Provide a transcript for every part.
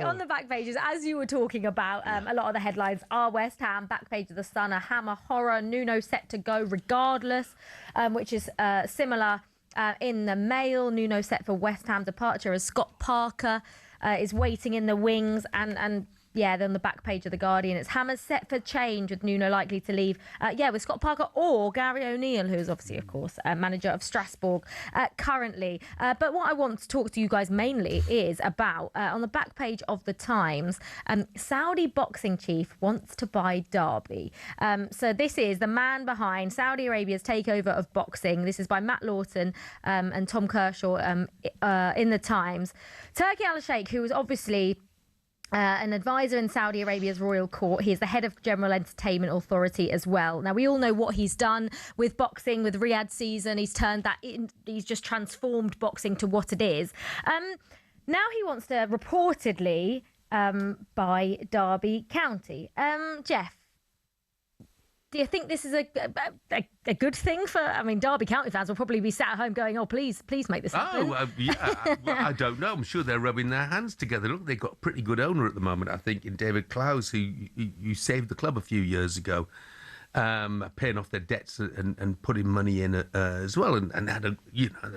Okay, on the back pages, as you were talking about, a lot of the headlines are West Ham. Back page of the Sun, a hammer horror. Nuno set to go regardless, which is similar in the Mail. Nuno set for West Ham departure as Scott Parker is waiting in the wings. And yeah, then the back page of The Guardian, it's Hammers set for change with Nuno likely to leave. With Scott Parker or Gary O'Neill, who is obviously, of course, manager of Strasbourg currently. But what I want to talk to you guys mainly is about, on the back page of The Times, Saudi boxing chief wants to buy Derby. So this is the man behind Saudi Arabia's takeover of boxing. This is by Matt Lawton and Tom Kershaw in The Times. Turki Al-Sheikh, who was obviously an advisor in Saudi Arabia's royal court. He is the head of General Entertainment Authority as well. Now, we all know what he's done with boxing, with Riyadh season. He's turned that in, he's just transformed boxing to what it is. Now he wants to reportedly buy Derby County. Jeff, do you think this is a good thing for? I mean, Derby County fans will probably be sat at home going, "Oh, please make this happen." I don't know. I'm sure they're rubbing their hands together. Look, they've got a pretty good owner at the moment, I think, in David Clowes, who saved the club a few years ago, paying off their debts and putting money in as well, and had a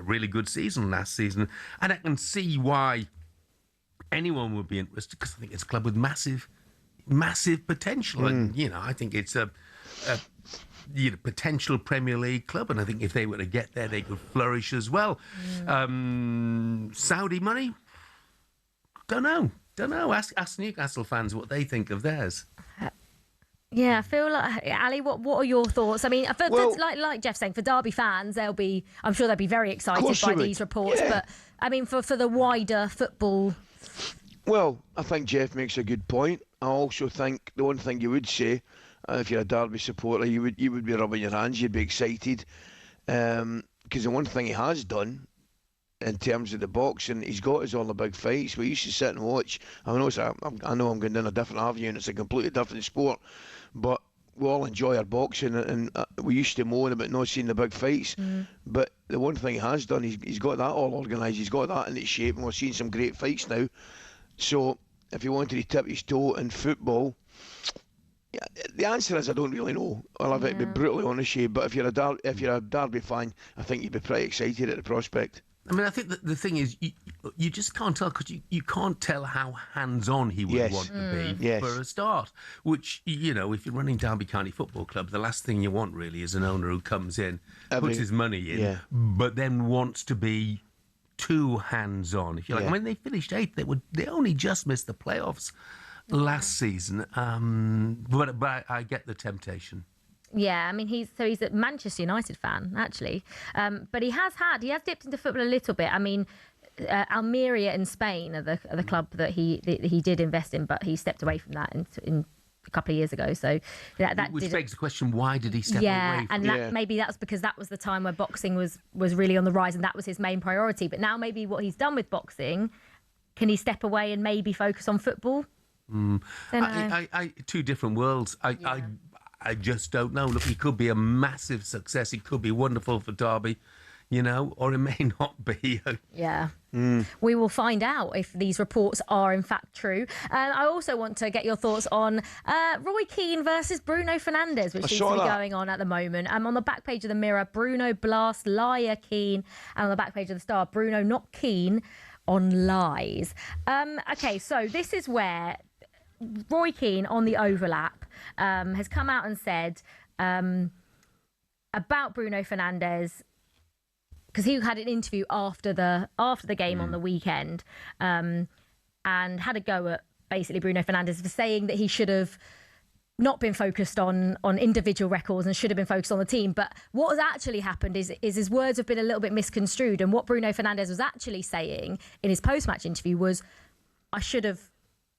really good season last season. And I can see why anyone would be interested, because I think it's a club with massive potential, and I think it's a potential Premier League club, and I think if they were to get there, they could flourish as well. Saudi money? Don't know. Ask Newcastle fans what they think of theirs. Yeah, I feel like, Ali, what are your thoughts? I mean, like Jeff's saying, for Derby fans, I'm sure they'll be very excited by these reports. Yeah. But I mean, for the wider football. Well, I think Jeff makes a good point. I also think the one thing you would say, if you're a Derby supporter, you would be rubbing your hands, you'd be excited, because the one thing he has done in terms of the boxing, he's got us all the big fights. We used to sit and watch. I know I'm going down a different avenue, and it's a completely different sport, but we all enjoy our boxing, and we used to moan about not seeing the big fights. But the one thing he has done, he's got that all organised. He's got that in its shape, and we're seeing some great fights now. So if you wanted to tip his toe in football, the answer is I don't really know. I'll have it be brutally honest with you. But if you're a Derby fan, I think you'd be pretty excited at the prospect. I mean, I think that the thing is, you just can't tell, because you can't tell how hands-on he would want to be for a start. Which, if you're running Derby County Football Club, the last thing you want really is an owner who comes in, puts his money in, but then wants to be too hands-on, if you like. I mean, they finished 8th. They only just missed the playoffs last season, but I get the temptation. Yeah, I mean, he's a Manchester United fan, actually, but he has dipped into football a little bit. I mean, Almeria in Spain are the club that he did invest in, but he stepped away from that in a couple of years ago. So which begs the question: why did he step away? Maybe that's because that was the time where boxing was really on the rise, and that was his main priority. But now maybe what he's done with boxing, can he step away and maybe focus on football? Two different worlds. I just don't know. Look, he could be a massive success. He could be wonderful for Derby, or it may not be. We will find out if these reports are in fact true. I also want to get your thoughts on Roy Keane versus Bruno Fernandes, which seems to be going on at the moment. On the back page of the Mirror, Bruno blast liar Keane, and on the back page of the Star, Bruno not keen on lies. Okay, so this is where Roy Keane on the Overlap has come out and said about Bruno Fernandes, because he had an interview after the game on the weekend, and had a go at basically Bruno Fernandes for saying that he should have not been focused on individual records and should have been focused on the team. But what has actually happened is his words have been a little bit misconstrued, and what Bruno Fernandes was actually saying in his post-match interview was, I should have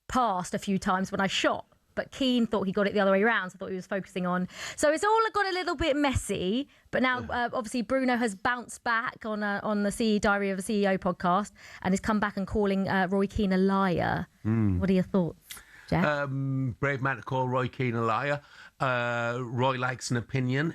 passed a few times when I shot, but Keane thought he got it the other way around, so I thought he was focusing on. So it's all got a little bit messy, but now obviously Bruno has bounced back on the Diary of a CEO podcast and has come back and calling Roy Keane a liar. What are your thoughts, Jeff? Brave man to call Roy Keane a liar. Roy likes an opinion.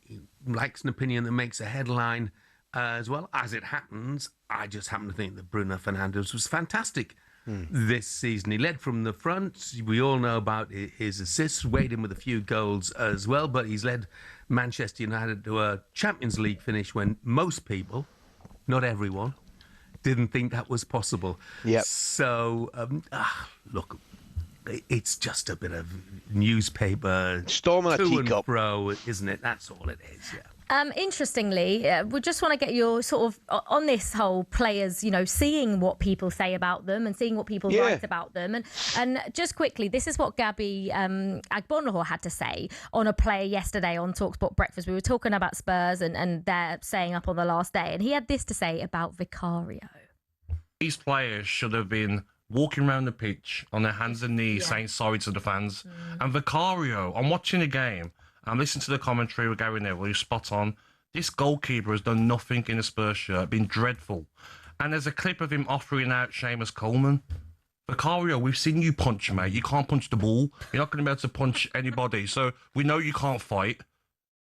He likes an opinion that makes a headline as well. As it happens, I just happen to think that Bruno Fernandes was fantastic this season. He led from the front. We all know about his assists, weighed in with a few goals as well, but he's led Manchester United to a Champions League finish when most people, not everyone, didn't think that was possible. Yep. So, look, it's just a bit of newspaper storm in a teacup, and fro, isn't it? That's all it is, yeah. Interestingly, we just want to get your sort of on this whole players, seeing what people say about them and seeing what people write about them. And just quickly, this is what Gabby Agbonlahor had to say on a player yesterday on talkSPORT Breakfast. We were talking about Spurs and their staying up on the last day. And he had this to say about Vicario. These players should have been walking around the pitch on their hands and knees saying sorry to the fans. And Vicario, I'm watching the game. I'm listening to the commentary with Gary Neville. You're spot on. This goalkeeper has done nothing in a Spurs shirt. Been dreadful. And there's a clip of him offering out Seamus Coleman. Vicario, we've seen you punch, mate. You can't punch the ball. You're not going to be able to punch anybody. So we know you can't fight.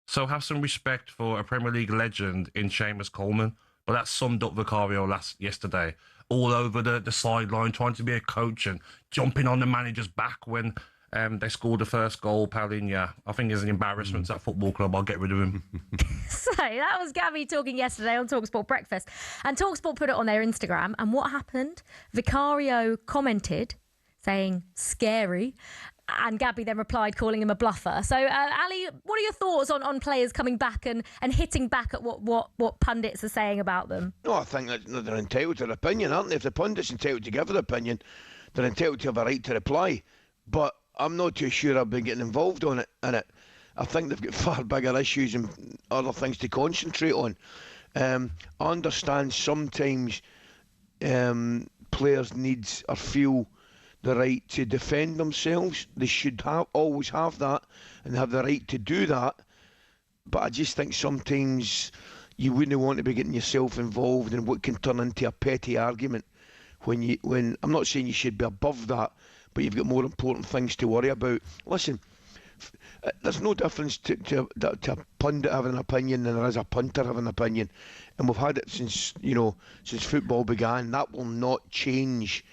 So have some respect for a Premier League legend in Seamus Coleman. But that summed up Vicario yesterday. All over the sideline, trying to be a coach and jumping on the manager's back when they scored the first goal. Paulinho, I think is an embarrassment to that football club. I'll get rid of him. So that was Gabby talking yesterday on talkSPORT Breakfast. And talkSPORT put it on their Instagram. And what happened? Vicario commented saying, scary. And Gabby then replied, calling him a bluffer. So, Ali, what are your thoughts on players coming back and hitting back at what pundits are saying about them? No, I think that they're entitled to their opinion, aren't they? If the pundit's entitled to give their opinion, they're entitled to have a right to reply. But I'm not too sure I've been getting involved in it. I think they've got far bigger issues and other things to concentrate on. I understand sometimes players needs or feel the right to defend themselves. They should always have that and have the right to do that. But I just think sometimes you wouldn't want to be getting yourself involved in what can turn into a petty argument. When I'm not saying you should be above that, but you've got more important things to worry about. Listen, there's no difference to a pundit having an opinion than there is a punter having an opinion, and we've had it since football began. That will not change.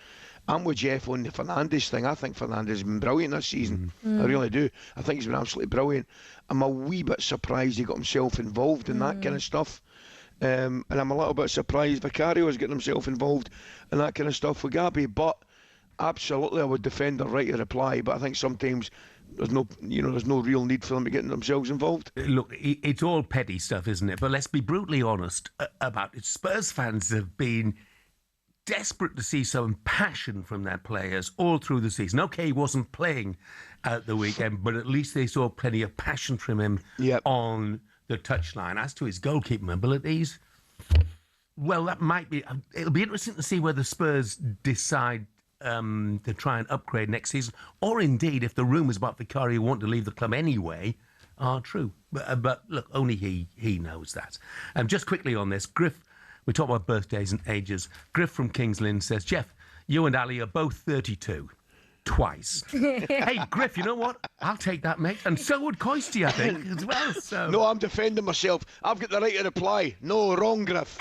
I'm with Jeff on the Fernandes thing. I think Fernandes has been brilliant this season. I really do. I think he's been absolutely brilliant. I'm a wee bit surprised he got himself involved in that kind of stuff. And I'm a little bit surprised Vicario is getting himself involved in that kind of stuff with Gabby. But absolutely, I would defend the right to reply. But I think sometimes there's no real need for them to get themselves involved. Look, it's all petty stuff, isn't it? But let's be brutally honest about it. Spurs fans have been desperate to see some passion from their players all through the season. Okay, he wasn't playing at the weekend, but at least they saw plenty of passion from him on the touchline. As to his goalkeeping abilities, well, that might be... It'll be interesting to see whether Spurs decide to try and upgrade next season, or indeed if the rumours about Vicario want to leave the club anyway are true. But look, only he knows that. Just quickly on this, Griff, we talk about birthdays and ages. Griff from Kings Lynn says, Jeff, you and Ali are both 32. Twice. Hey, Griff, you know what? I'll take that, mate. And so would Coisty, I think, as well. So. No, I'm defending myself. I've got the right to reply. No, wrong, Griff.